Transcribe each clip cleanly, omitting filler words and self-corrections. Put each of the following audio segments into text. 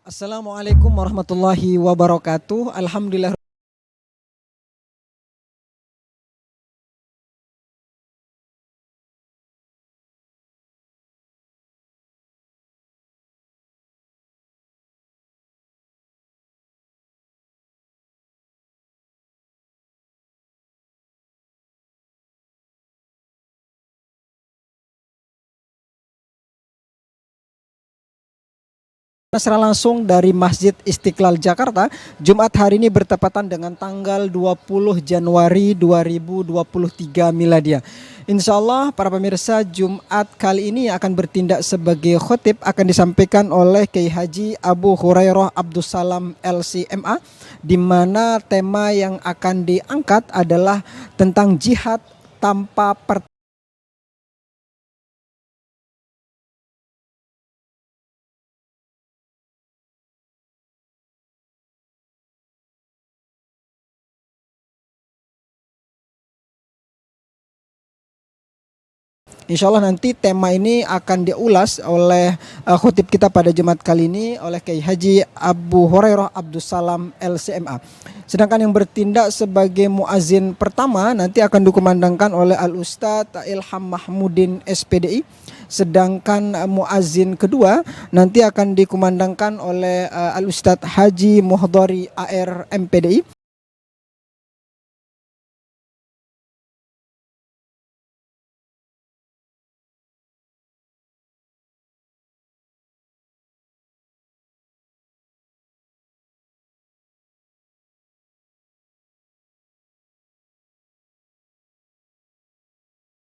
Assalamualaikum warahmatullahi wabarakatuh. Alhamdulillah. Secara langsung dari Masjid Istiqlal Jakarta, Jumat hari ini bertepatan dengan tanggal 20 Januari 2023 Miladiah. Insya Allah para pemirsa, Jumat kali ini akan bertindak sebagai khotib, akan disampaikan oleh Kiai Haji Abu Hurairah Abdus Salam LCMA, di mana tema yang akan diangkat adalah tentang jihad tanpa pertempuran. Insya Allah nanti tema ini akan diulas oleh khotib kita pada Jumat kali ini oleh Kiai Haji Abu Hurairah Abdus Salam LCMA. Sedangkan yang bertindak sebagai muazin pertama nanti akan dikumandangkan oleh Al Ustadz Ilham Mahmudin SPDI. Sedangkan muazin kedua nanti akan dikumandangkan oleh Al Ustadz Haji Muhdari AR MPDI.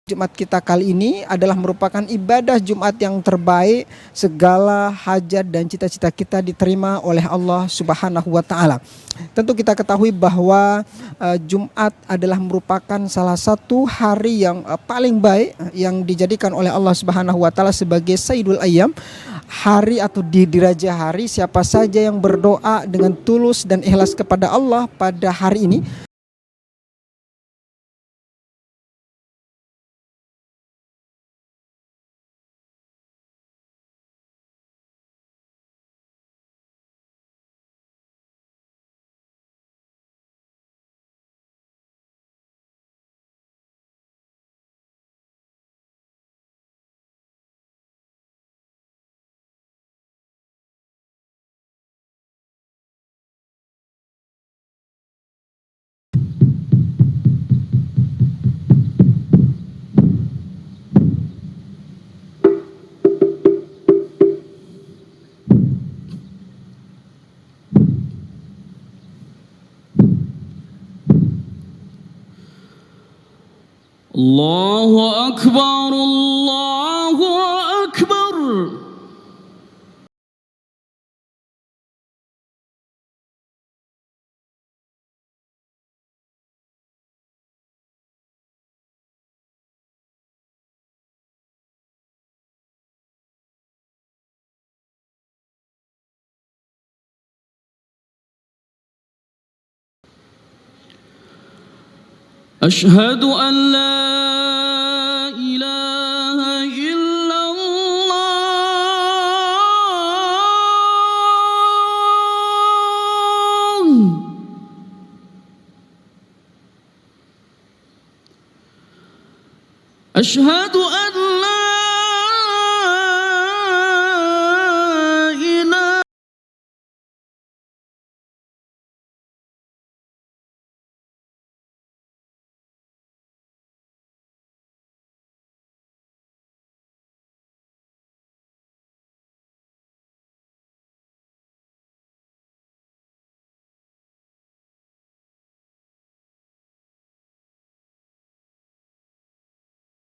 Jumat kita kali ini adalah merupakan ibadah Jumat yang terbaik. Segala hajat dan cita-cita kita diterima oleh Allah Subhanahu wa taala. Tentu kita ketahui bahwa Jumat adalah merupakan salah satu hari yang paling baik yang dijadikan oleh Allah Subhanahu wa taala sebagai Sayyidul Ayyam. Hari atau di diraja hari, siapa saja yang berdoa dengan tulus dan ikhlas kepada Allah pada hari ini, Allahu Akbar, Allahu Akbar. أشهد أن لا إله إلا الله. أشهد أن لا إله.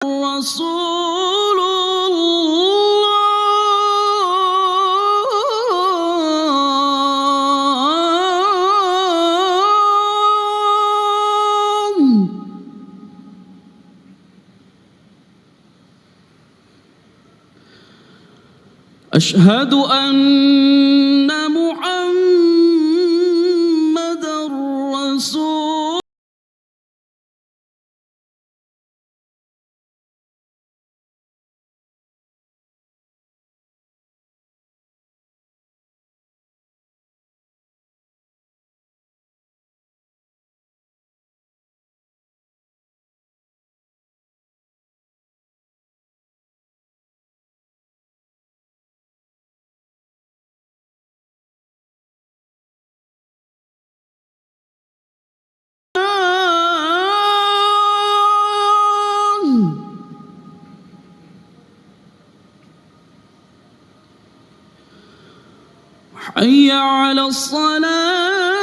رسول الله. أشهد أن محمد رسول حي على الصلاة.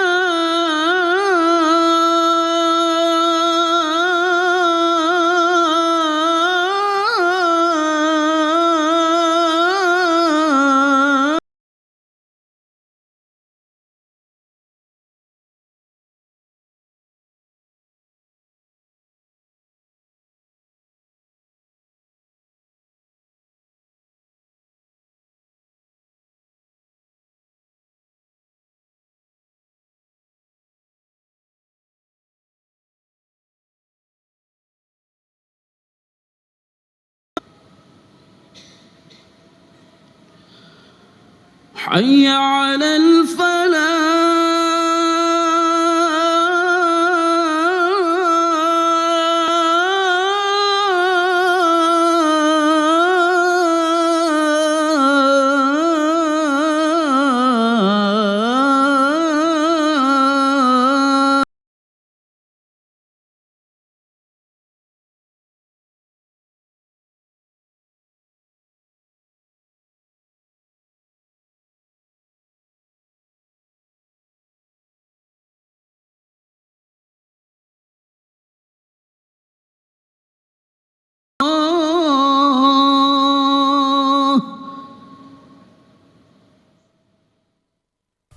حي على الفلاح.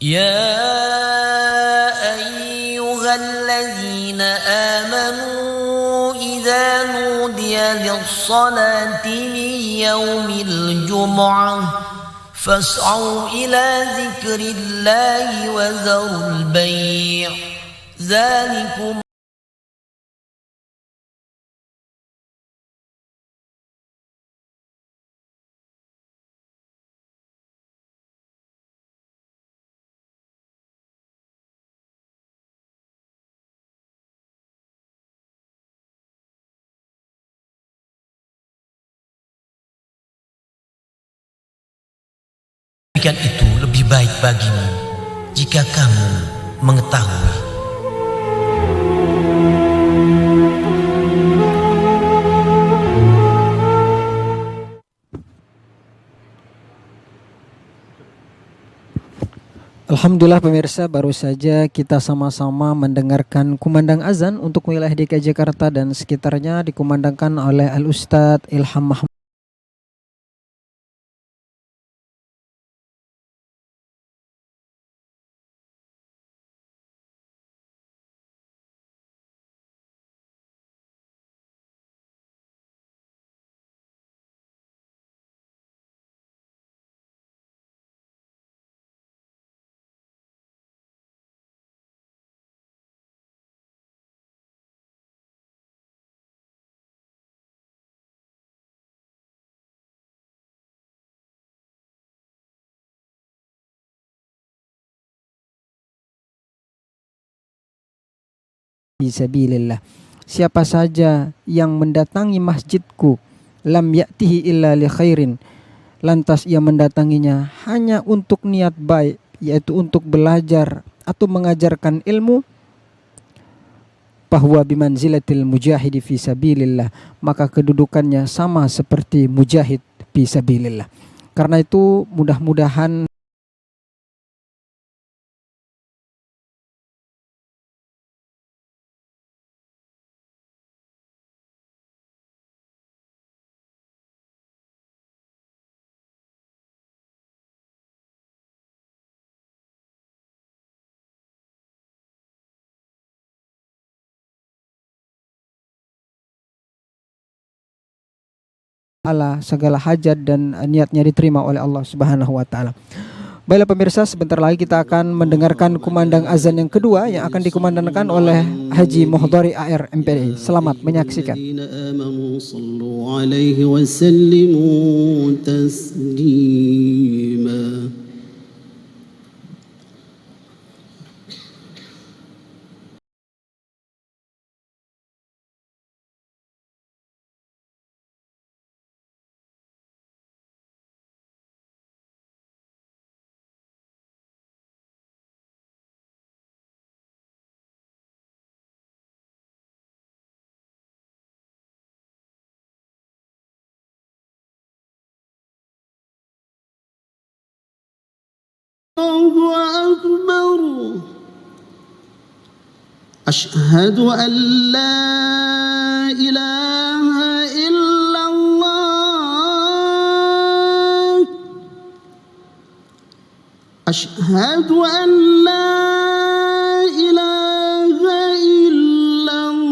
يا أيها الذين آمنوا إذا نودي للصلاة من يوم الجمعة فاسعوا إلى ذكر الله وذروا البيع ذلكم itu lebih baik bagimu jika kamu mengetahui. Alhamdulillah pemirsa, baru saja kita sama-sama mendengarkan kumandang azan untuk wilayah DKI Jakarta dan sekitarnya dikumandangkan oleh Al-Ustadz Ilham Mahmud. Fisabilillah. Siapa saja yang mendatangi masjidku lam ya'tihi illa li khairin, lantas ia mendatanginya hanya untuk niat baik, yaitu untuk belajar atau mengajarkan ilmu, bahwa bimanzilatil mujahidi fisabilillah, maka kedudukannya sama seperti mujahid fisabilillah. Karena itu mudah-mudahan segala hajat dan niatnya diterima oleh Allah Subhanahu wa taala. Baiklah pemirsa, sebentar lagi kita akan mendengarkan kumandang azan yang kedua yang akan dikumandangkan oleh Haji Mohdari AR MPDI. Selamat menyaksikan. أكبر أشهد أن لا إله إلا الله أشهد أن لا إله إلا الله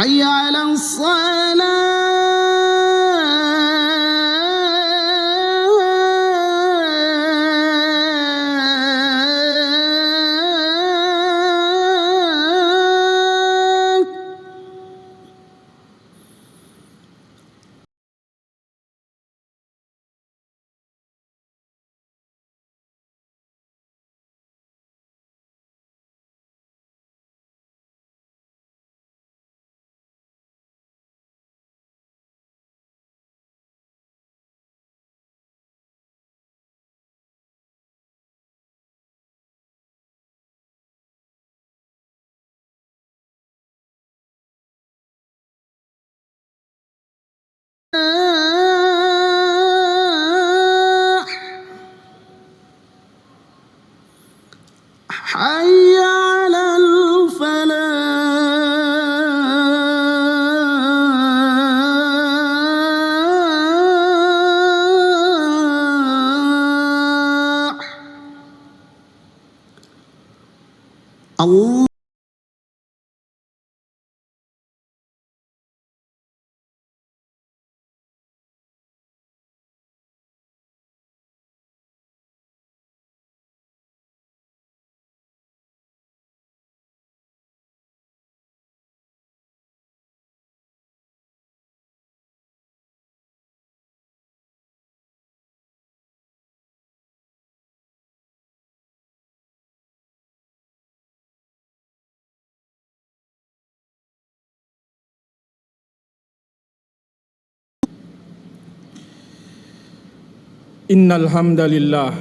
حي على الصلاة حي على الفلاح الله Innal hamdalillah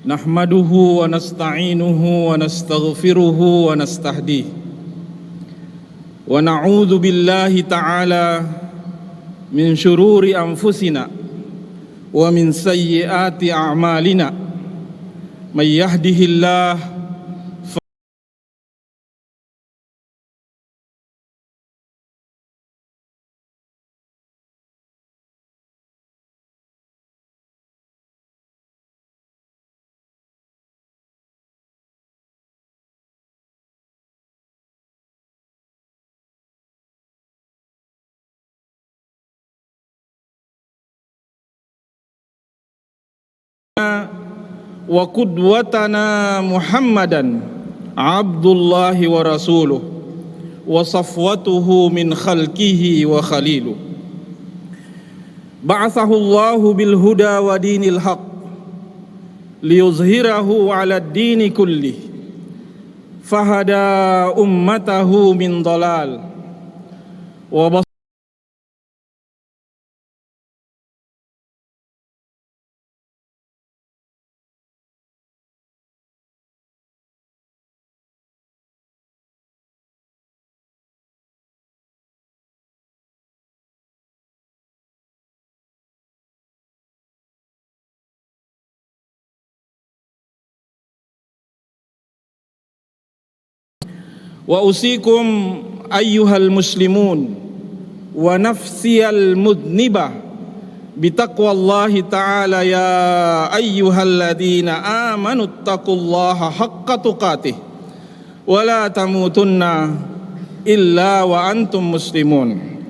nahmaduhu wa nasta'inuhu wa nastaghfiruhu wa nastahdihi wa na'udzu billahi ta'ala min syururi anfusina wa min sayyiati a'malina may yahdihillah wa qudwatana Muhammadan abdullahi wa rasuluh wa safwatuhu min khalqihi wa khaliluh ba'athahu Allahu bil huda wa dinil haq liyuzhirahu 'ala ad-dini kullih fahada ummatahu min dhalal wa wa usikum ayyuhal muslimun wa nafsiyal mudnibah bitaqwallahi ta'ala ya ayyuhalladzina amanu taqullaha haqqa tuqatih wa la tamutunna illa wa antum muslimun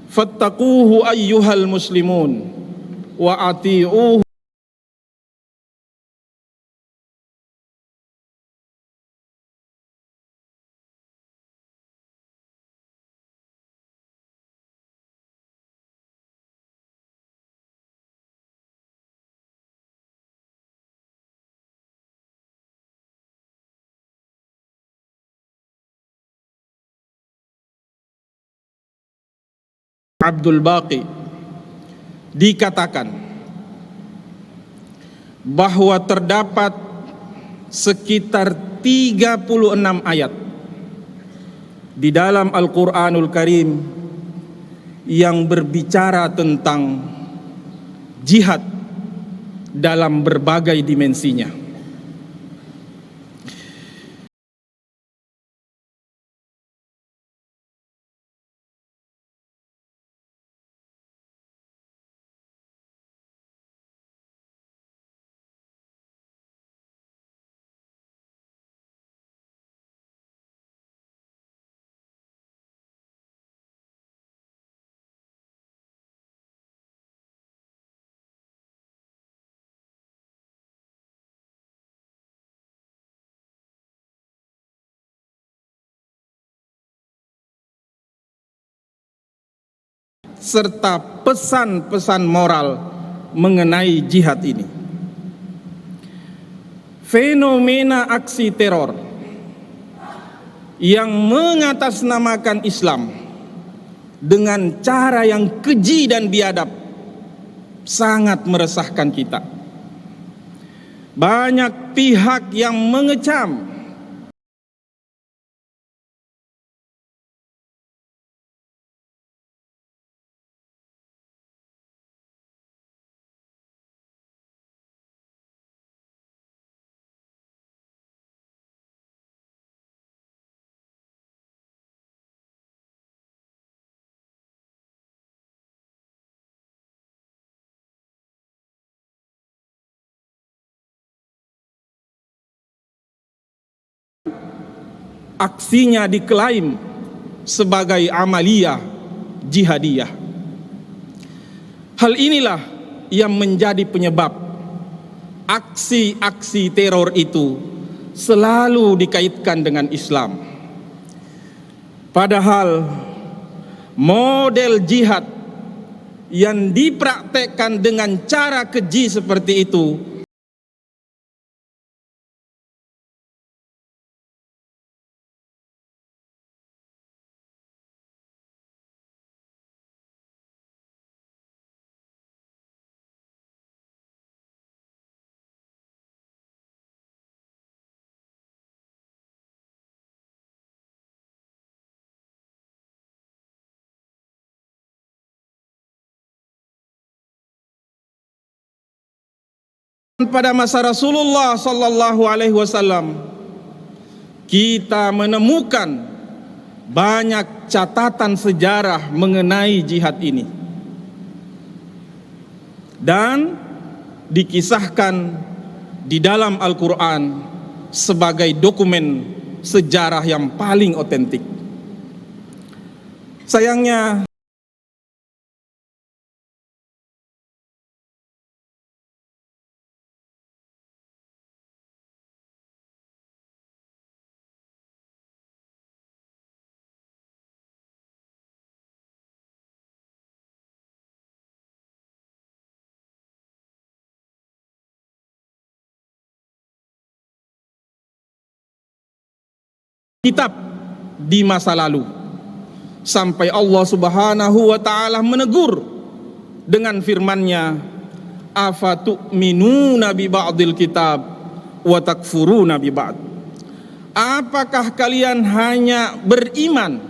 fattaquhu ayyuhal muslimun wa ati'uhu Abdul Baqi dikatakan bahwa terdapat sekitar 36 ayat di dalam Al-Quranul Karim yang berbicara tentang jihad dalam berbagai dimensinya. Serta pesan-pesan moral mengenai jihad ini. Fenomena aksi teror yang mengatasnamakan Islam dengan cara yang keji dan biadab sangat meresahkan kita. Banyak pihak yang mengecam aksinya diklaim sebagai amaliyah jihadiyah. Hal inilah yang menjadi penyebab aksi-aksi teror itu selalu dikaitkan dengan Islam. Padahal model jihad yang dipraktekkan dengan cara keji seperti itu pada masa Rasulullah sallallahu alaihi wasallam kita menemukan banyak catatan sejarah mengenai jihad ini dan dikisahkan di dalam Al-Quran sebagai dokumen sejarah yang paling otentik. Sayangnya kitab di masa lalu sampai Allah Subhanahu wa taala menegur dengan firman-Nya, afatu'minuna bi ba'dil kitab wa takfuruna bi ba'd. Apakah kalian hanya beriman,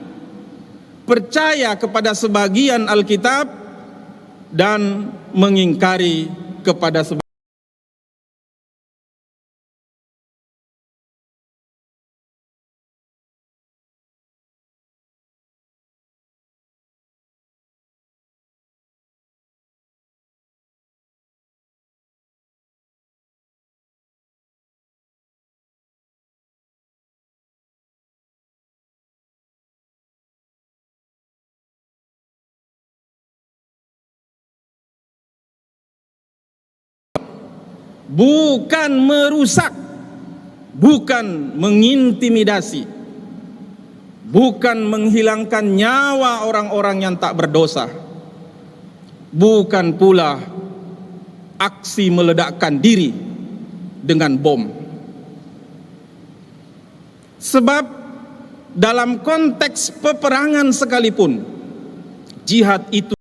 percaya kepada sebagian Alkitab dan mengingkari kepada sebagian? Bukan merusak, bukan mengintimidasi, bukan menghilangkan nyawa orang-orang yang tak berdosa, bukan pula aksi meledakkan diri dengan bom. Sebab dalam konteks peperangan sekalipun, jihad itu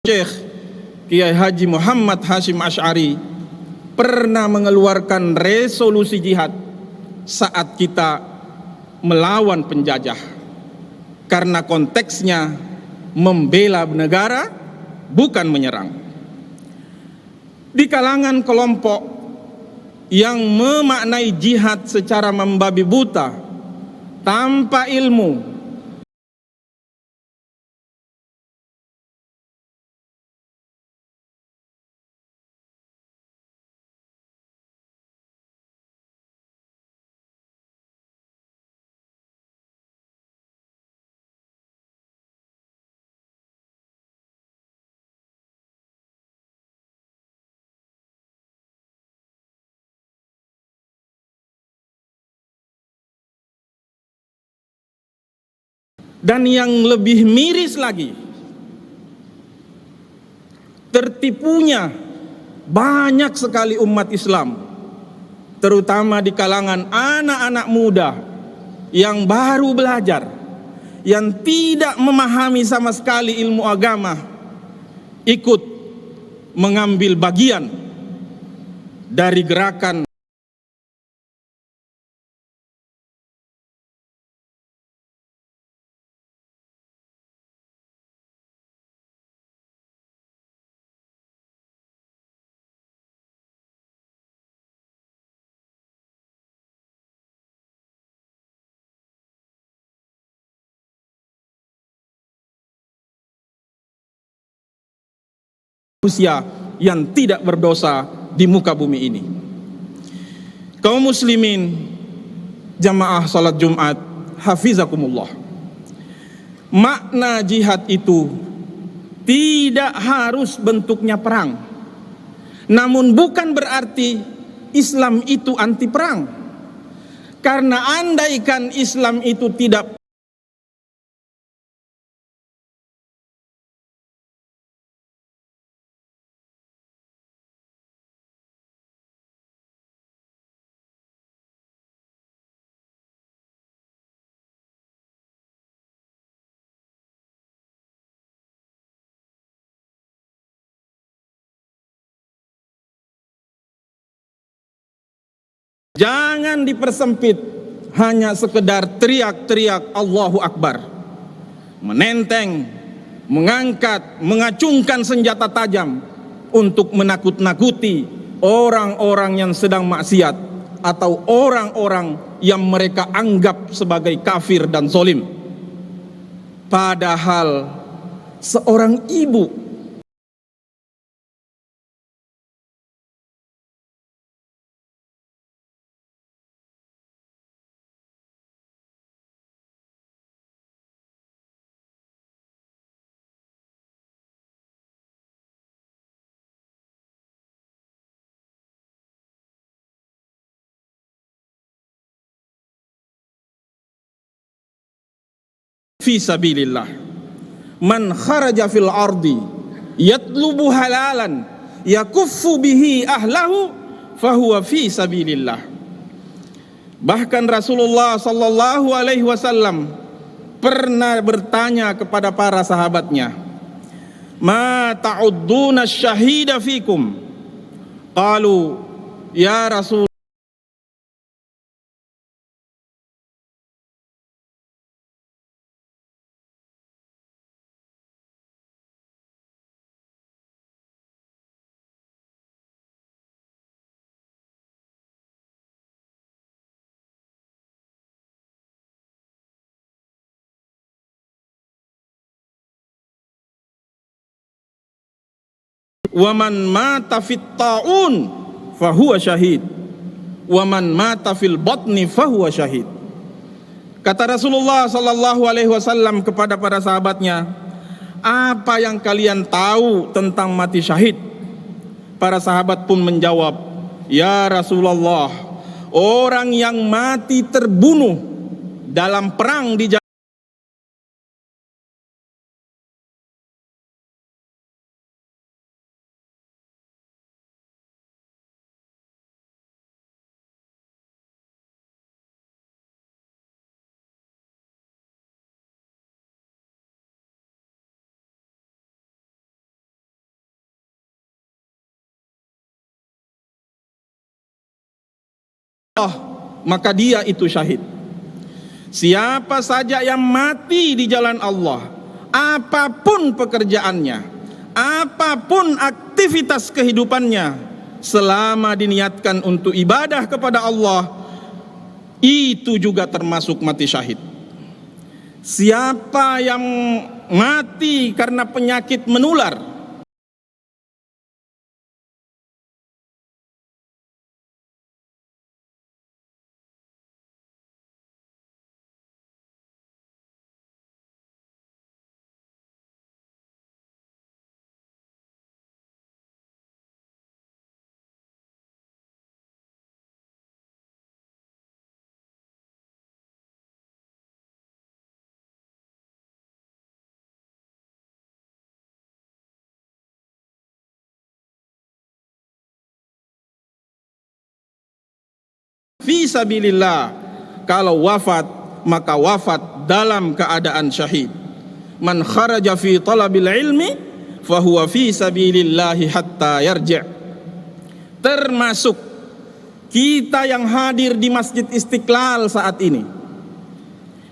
Syekh Kiai Haji Muhammad Hashim Asy'ari pernah mengeluarkan resolusi jihad saat kita melawan penjajah, karena konteksnya membela negara, bukan menyerang. Di kalangan kelompok yang memaknai jihad secara membabi buta, tanpa ilmu, dan yang lebih miris lagi, tertipunya banyak sekali umat Islam, terutama di kalangan anak-anak muda yang baru belajar, yang tidak memahami sama sekali ilmu agama, ikut mengambil bagian dari gerakan manusia yang tidak berdosa di muka bumi ini. Kaum muslimin, jamaah salat Jumat, hafizakumullah. Makna jihad itu tidak harus bentuknya perang. Namun bukan berarti Islam itu anti perang. Karena andaikan Islam itu tidak jangan dipersempit hanya sekedar teriak-teriak Allahu Akbar, menenteng, mengangkat, mengacungkan senjata tajam untuk menakut-nakuti orang-orang yang sedang maksiat atau orang-orang yang mereka anggap sebagai kafir dan zalim. Padahal seorang ibu fi sabilillah, man kharaja fil ardi yatlubu halalan yakuffu bihi ahlahu fahuwa fi sabilillah. Bahkan Rasulullah sallallahu alaihi wasallam pernah bertanya kepada para sahabatnya, ma ta'udduna syahida fikum? Qalu ya Rasul waman mata fit ta'un fahuwa syahid waman mata fil batni fahuwa syahid. Kata Rasulullah sallallahu alaihi wasallam kepada para sahabatnya, "Apa yang kalian tahu tentang mati syahid?" Para sahabat pun menjawab, "Ya Rasulullah, orang yang mati terbunuh dalam perang di jalan Allah, maka dia itu syahid." Siapa saja yang mati di jalan Allah, apapun pekerjaannya, apapun aktivitas kehidupannya, selama diniatkan untuk ibadah kepada Allah, itu juga termasuk mati syahid. Siapa yang mati karena penyakit menular, fi sabilillah, kalau wafat maka wafat dalam keadaan syahid. Man kharaja fi talabil ilmi fahuwa fi sabilillahi hatta yarji'. Termasuk kita yang hadir di Masjid Istiqlal saat ini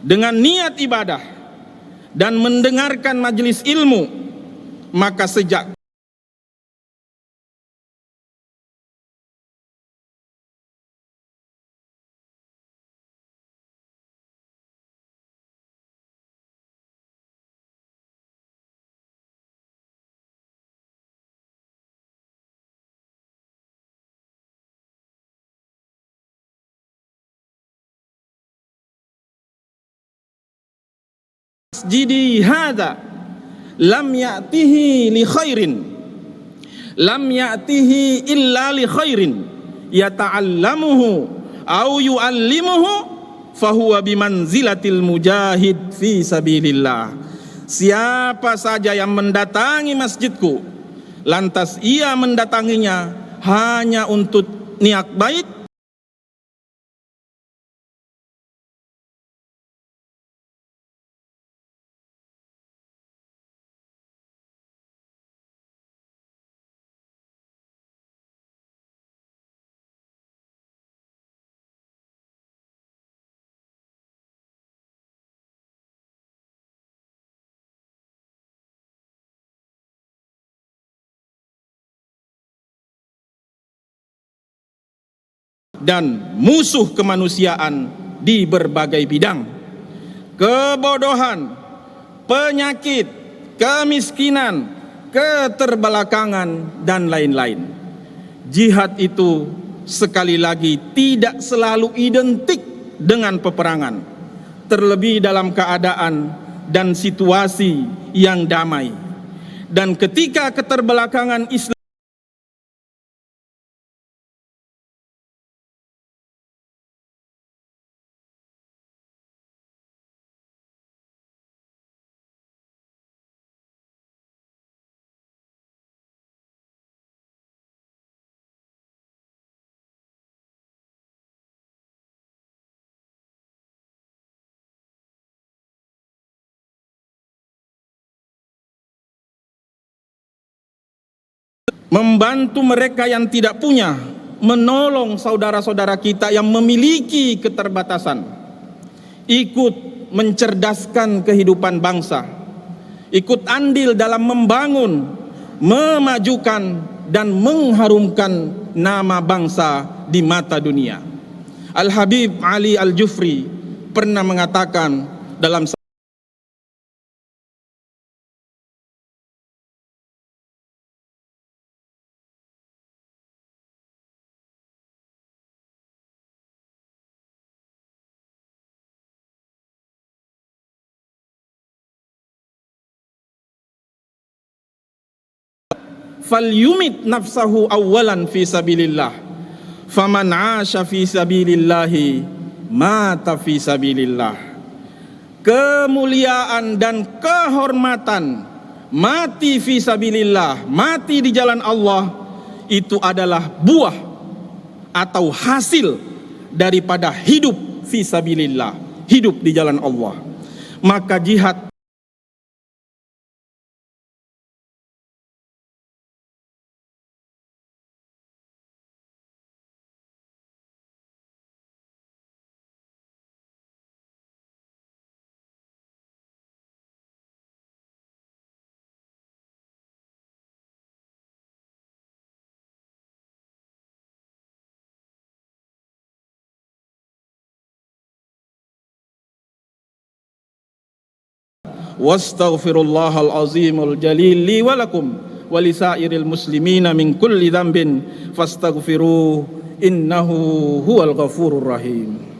dengan niat ibadah dan mendengarkan majelis ilmu, maka sejak masjidi hadza lam ya'tihi li khairin, lam ya'tihi illa li khairin yata'allamuhu au yu'allimuhu fahuwa bimanzilatil mujahid fi sabilillah. Siapa saja yang mendatangi masjidku lantas ia mendatanginya hanya untuk niat baik, dan musuh kemanusiaan di berbagai bidang, kebodohan, penyakit, kemiskinan, keterbelakangan, dan lain-lain. Jihad itu sekali lagi tidak selalu identik dengan peperangan, terlebih dalam keadaan dan situasi yang damai. Dan ketika keterbelakangan Islam membantu mereka yang tidak punya, menolong saudara-saudara kita yang memiliki keterbatasan, ikut mencerdaskan kehidupan bangsa, ikut andil dalam membangun, memajukan, dan mengharumkan nama bangsa di mata dunia. Al-Habib Ali Al-Jufri pernah mengatakan dalam falyumit nafsahu awwalan fi sabilillah. Faman 'asha fi sabilillahi mata fi sabilillah. Kemuliaan dan kehormatan mati fi sabilillah, mati di jalan Allah, itu adalah buah atau hasil daripada hidup fi sabilillah, hidup di jalan Allah. Maka jihad wastaghfirullahal azimul jalil li wa lakum wa lisairil muslimina min kulli dhanbin fastaghfiruhu innahu huwal ghafurur rahim.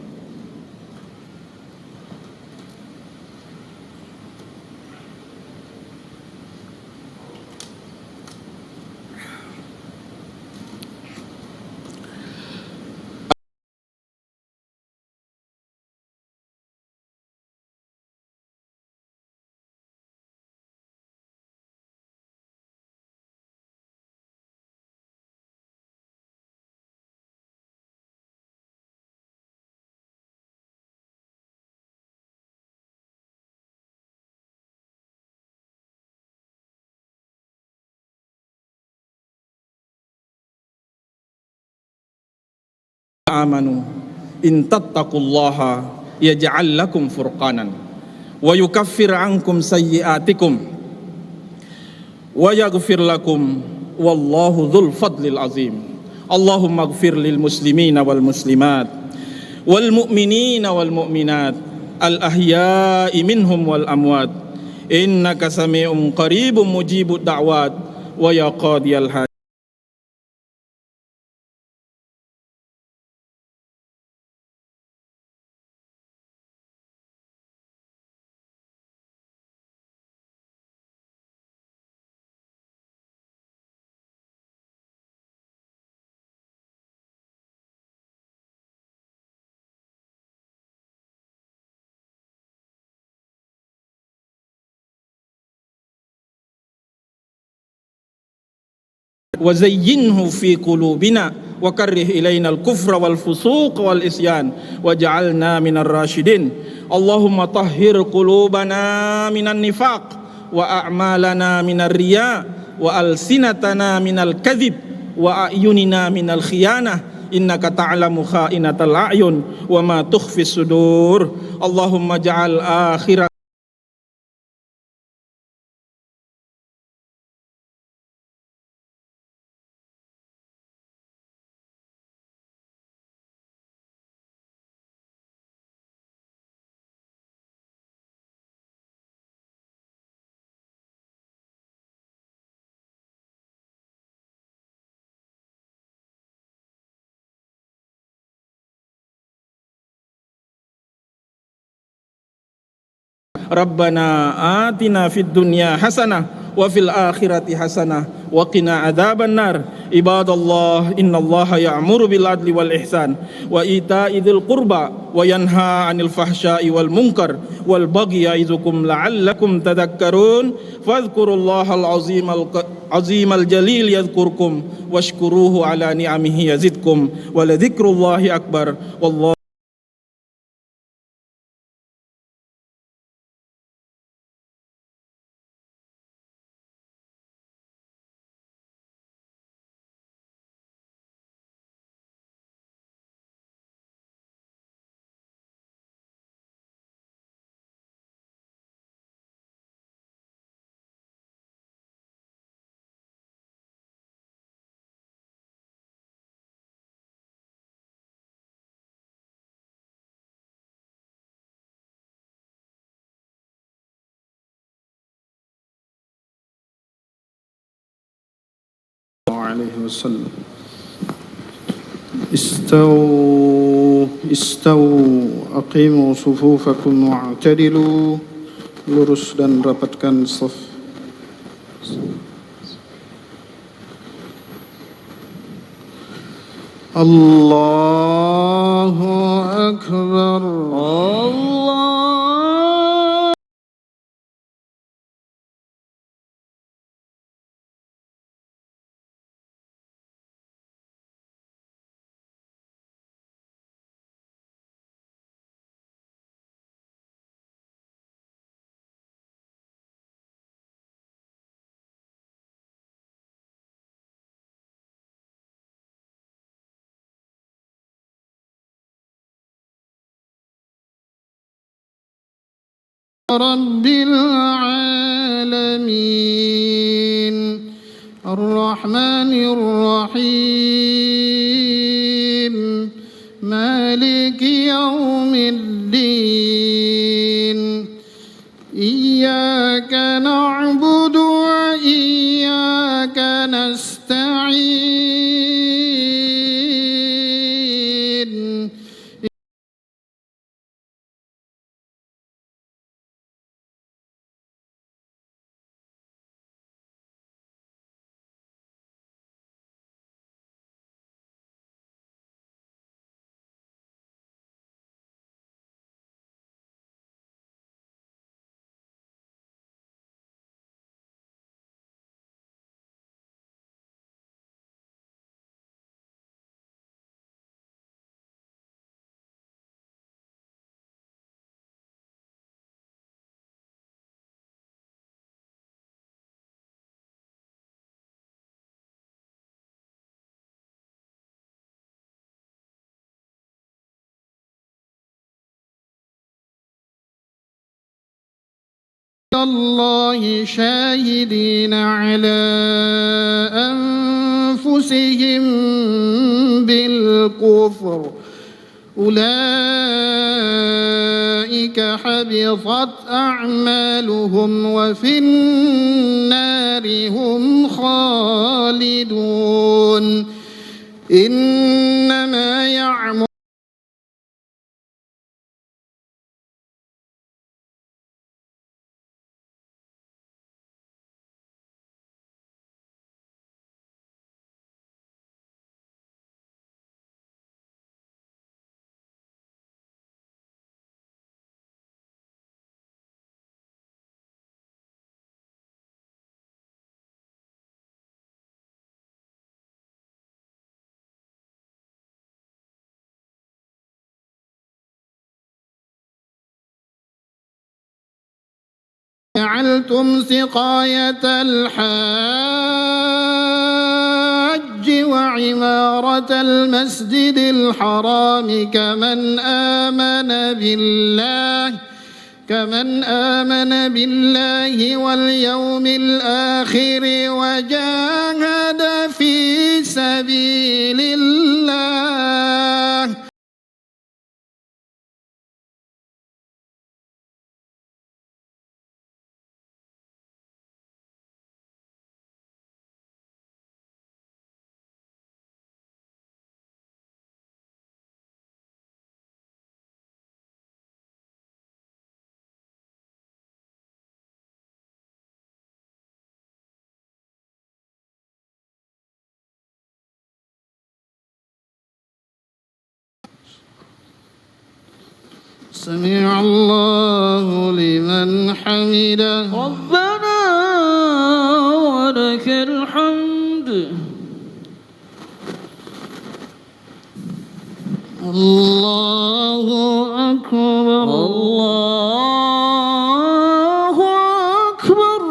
Amanu in tattaqullaha yaj'al lakum furqanan wa yukaffir ankum sayyi'atikum wa yaghfir lakum wallahu dzul fadlil azim. Allahumma ighfir lil muslimina wal muslimat wal mu'minina wal mu'minat al ahya'i minhum wal amwat innaka sami'un qaribun mujibud da'wat wa ya qadiyal hajat. Wa zayyinhu fi qulubina wa karrih ilaina al-kufra wal fusuq wal isyan waj'alna minar rasyidin. Allahumma tahhir qulubana minan nifaq wa a'malana minar riya wa alsinatana minal kadhib wa a'yunina minal khiyanah innaka ta'lamu kha'inatal a'yun wa ma tukhfis sudur. Allahumma ja'al akhir Rabbana atina fid dunya hasanah wa fil akhirati hasanah wa qina adzaban nar. Ibadallah innallaha ya'muru bil adli wal ihsan wa ita'i dzil qurba wa yanha 'anil fahsya'i wal munkar wal baghi ya'izukum la'allakum tadhakkarun. Fadhkurullahal azimal jalil yadhkurkum washkuruhu ala ni'amihi yazidkum wa ladzikrullahi akbar. Wallahu alaihi wasallam. Istawu aqimu sufufakum wa'tadilu. Lurus dan rapatkan shaf. الله أكبر. رب العالمين الرحمن الرحيم مالك يوم الدين إياك نعبد وإياك نستعين الله شاهدين على أنفسهم بالكفر أولئك حبطت أعمالهم وفي النار هم خالدون إنما يعمر جعلتم سقاية الحاج وعمارة المسجد الحرام كمن آمن بالله واليوم الآخر وجاهد في سبيل الله سمع الله لمن حمده ربنا ولك الحمد الله أكبر الله أكبر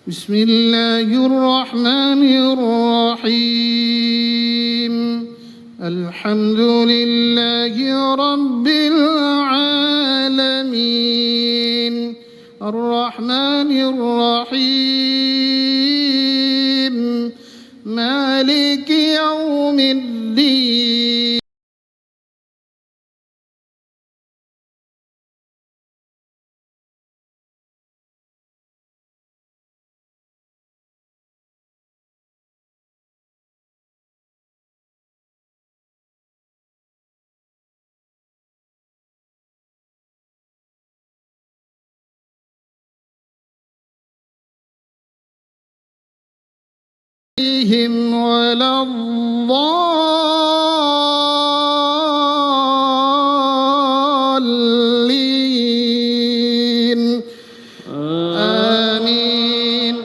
بسم الله الرحمن الرحيم الحمد لله رب العالمين الرحمن الرحيم مالك يوم الدين عليهم ولا الضالين آمين.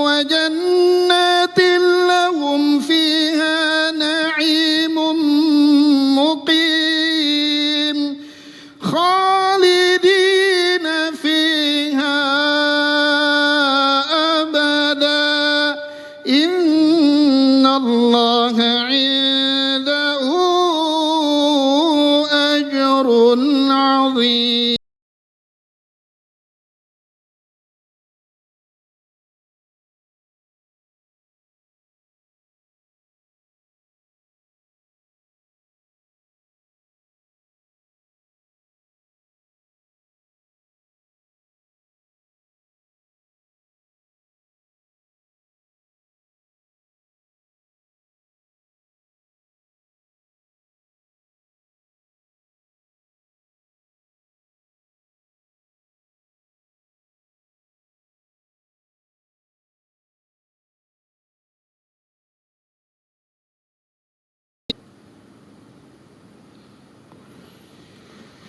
وجنات لهم فيها نعيم مقيم خالدين فيها أبدا إن الله عنده أجر عظيم.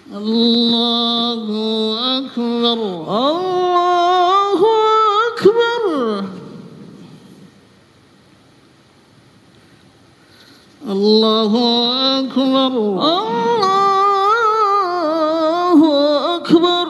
الله أكبر الله أكبر الله أكبر الله أكبر.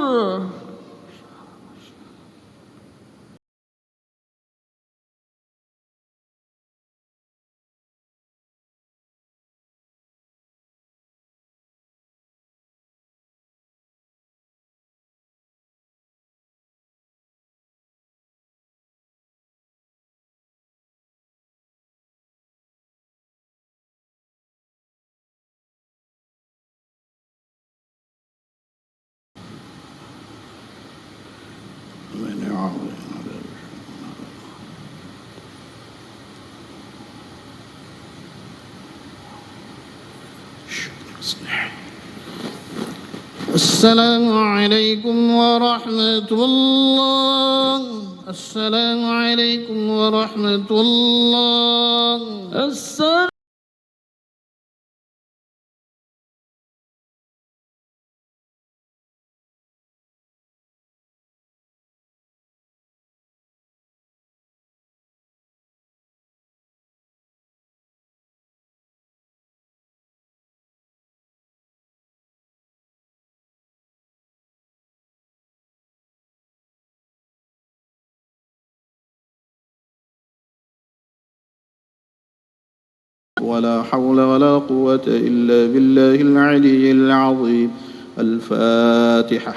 السلام عليكم ورحمة الله. السلام عليكم ورحمة الله. السلام ولا حول ولا قوة إلا بالله العلي العظيم. الفاتحة.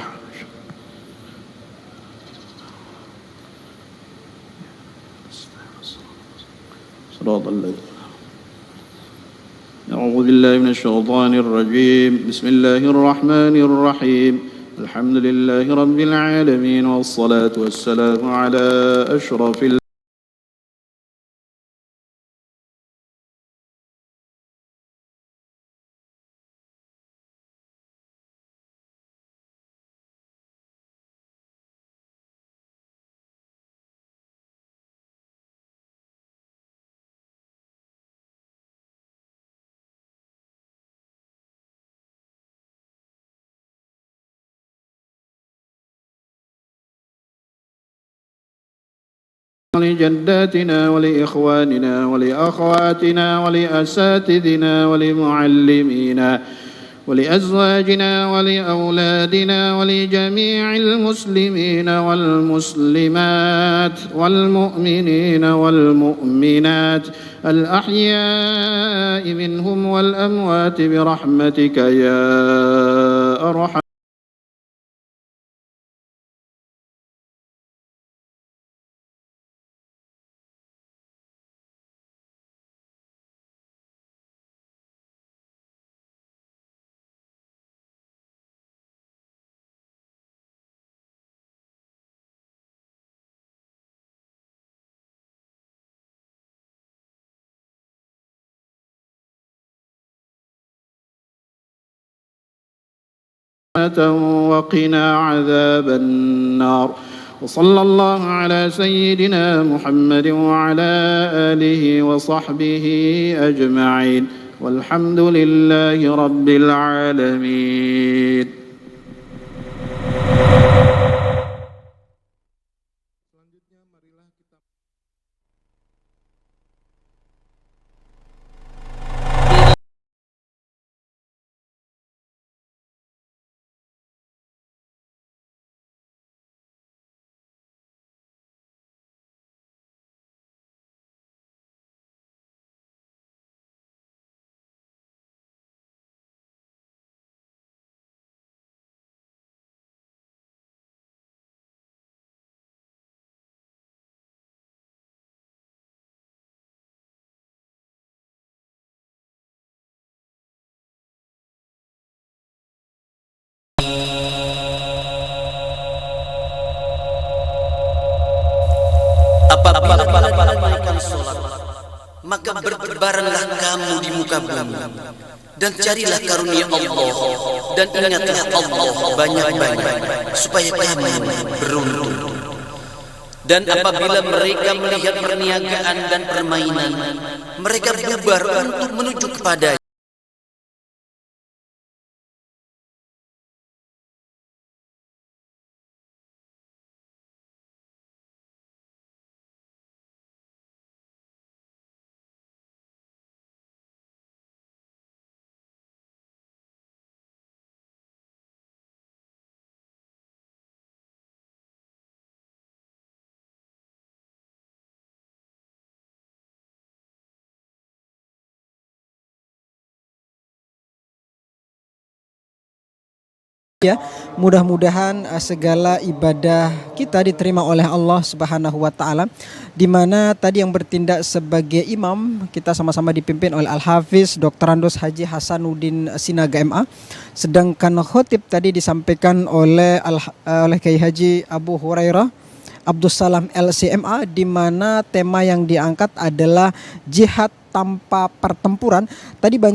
صراط الله. أعوذ بالله من الشيطان الرجيم. بسم الله الرحمن الرحيم. الحمد لله رب العالمين والصلاة والسلام على أشرف ولجداتنا ولإخواننا ولأخواتنا ولأساتذنا ولمعلمينا ولأزواجنا ولأولادنا ولجميع المسلمين والمسلمات والمؤمنين والمؤمنات الأحياء منهم والأموات برحمتك يا أرحم وقنا عذاب النار وصلى الله على سيدنا محمد وعلى آله وصحبه أجمعين والحمد لله رب العالمين. Apabila melakukan sholat, maka bertebaranlah kamu di muka bumi dan carilah karunia Allah dan ingatlah Allah banyak-banyak supaya kamu beruntung. Dan apabila mereka melihat perniagaan dan permainan, mereka bubar untuk menuju kepadanya. Ya, mudah-mudahan segala ibadah kita diterima oleh Allah Subhanahu wa taala, di mana tadi yang bertindak sebagai imam kita sama-sama dipimpin oleh Al-Hafiz Dr. Andos Haji Hasanuddin Sinaga MA, sedangkan khotib tadi disampaikan oleh Kiai Haji Abu Hurairah Abdus Salam LCMA, di mana tema yang diangkat adalah jihad tanpa pertempuran. Tadi banyak